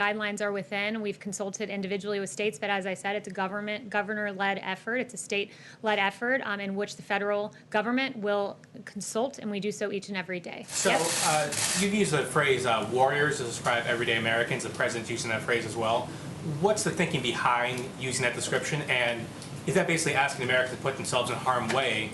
guidelines are within. We've consulted individually with states, but as I said, it's a governor-led effort. It's a state-led effort in which the federal government will consult, and we do so each and every day. So Yes? you've used the phrase warriors to describe everyday Americans. The president's using that phrase as well. What's the thinking behind using that description? And is that basically asking Americans to put themselves in harm's way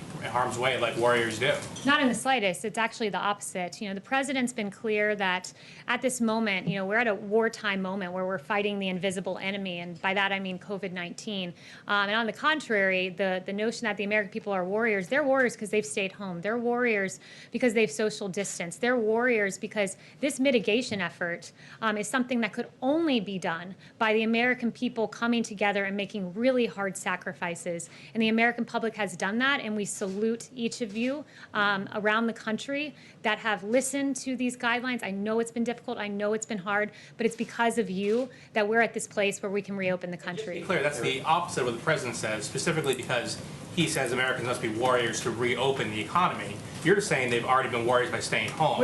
like warriors do? Not in the slightest. It's actually the opposite. The president's been clear that at this moment, we're at a wartime moment where we're fighting the invisible enemy, and by that I mean COVID-19. And on the contrary, the notion that the American people are warriors, they're warriors because they've stayed home. They're warriors because they've social distanced. They're warriors because this mitigation effort is something that could only be done by the American people coming together and making really hard sacrifices. And the American public has done that, and we salute each of you around the country that have listened to these guidelines. I know it's been difficult. I know it's been hard, but it's because of you that we're at this place where we can reopen the country. To be clear, that's the opposite of what the president says, specifically because he says Americans must be warriors to reopen the economy. You're saying they've already been warriors by staying home.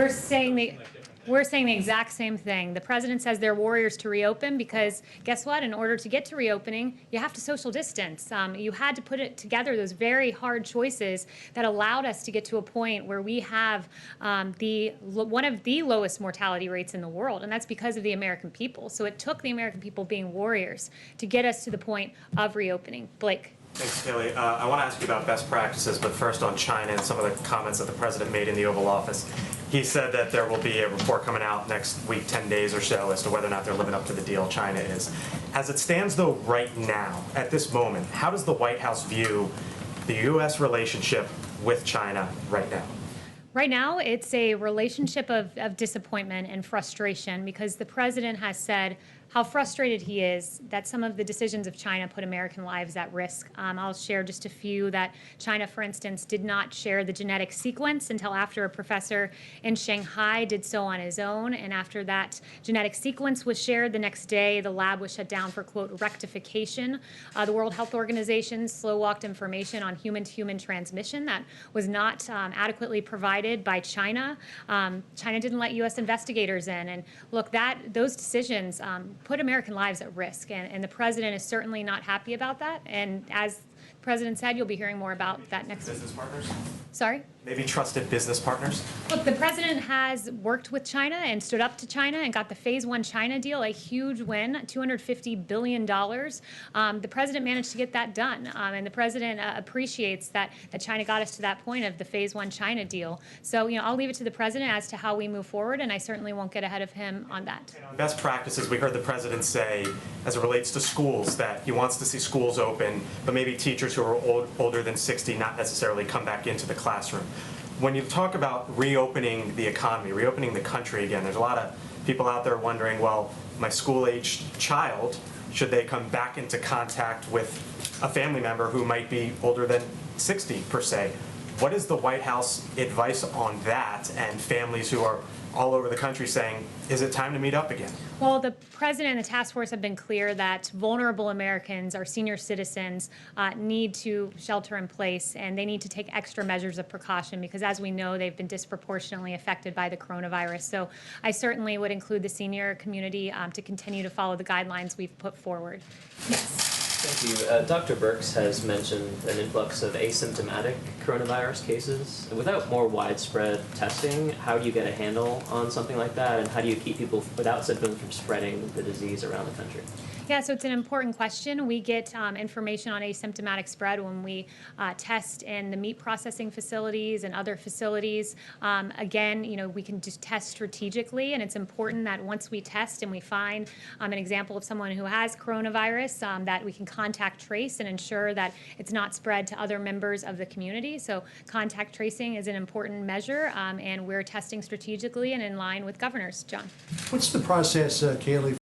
We're saying the exact same thing. The president says they're warriors to reopen because guess what? In order to get to reopening, you have to social distance. You had to put it together, those very hard choices that allowed us to get to a point where we have one of the lowest mortality rates in the world, and that's because of the American people. So it took the American people being warriors to get us to the point of reopening. Blake. Thanks, Kayleigh. I want to ask you about best practices, but first on China and some of the comments that the president made in the Oval Office. He said that there will be a report coming out next week, 10 days or so, as to whether or not they're living up to the deal China is. As it stands, though, right now, at this moment, how does the White House view the U.S. relationship with China right now? Right now, it's a relationship of disappointment and frustration because the president has said how frustrated he is that some of the decisions of China put American lives at risk. I'll share just a few that China, for instance, did not share the genetic sequence until after a professor in Shanghai did so on his own. And after that genetic sequence was shared, the next day the lab was shut down for, quote, rectification. The World Health Organization slow-walked information on human-to-human transmission that was not adequately provided by China. China didn't let U.S. investigators in. And look, those decisions put American lives at risk, and the president is certainly not happy about that. And as the president said, you'll be hearing more about that next week. Business partners? Sorry? Maybe trusted business partners? Look, the president has worked with China and stood up to China and got the Phase 1 China deal, a huge win, $250 billion. The president managed to get that done, and the president appreciates that China got us to that point of the Phase 1 China deal. So, I'll leave it to the president as to how we move forward, and I certainly won't get ahead of him on that. And on best practices, we heard the president say, as it relates to schools, that he wants to see schools open, but maybe teachers who are older than 60 not necessarily come back into the classroom. When you talk about reopening the economy, reopening the country again, there's a lot of people out there wondering, well, my school-aged child, should they come back into contact with a family member who might be older than 60 per se? What is the White House advice on that and families who are all over the country saying, is it time to meet up again? Well, the president and the task force have been clear that vulnerable Americans, our senior citizens, need to shelter in place, and they need to take extra measures of precaution because, as we know, they've been disproportionately affected by the coronavirus. So I certainly would include the senior community to continue to follow the guidelines we've put forward. Yes. Thank you. Dr. Birx has mentioned an influx of asymptomatic coronavirus cases. Without more widespread testing, how do you get a handle on something like that, and how do you keep people without symptoms from spreading the disease around the country? Yeah, so it's an important question. We get information on asymptomatic spread when we test in the meat processing facilities and other facilities. Again, we can just test strategically, and it's important that once we test and we find an example of someone who has coronavirus, that we can contact trace and ensure that it's not spread to other members of the community. So contact tracing is an important measure, and we're testing strategically and in line with governors. John. What's the process, Kayleigh,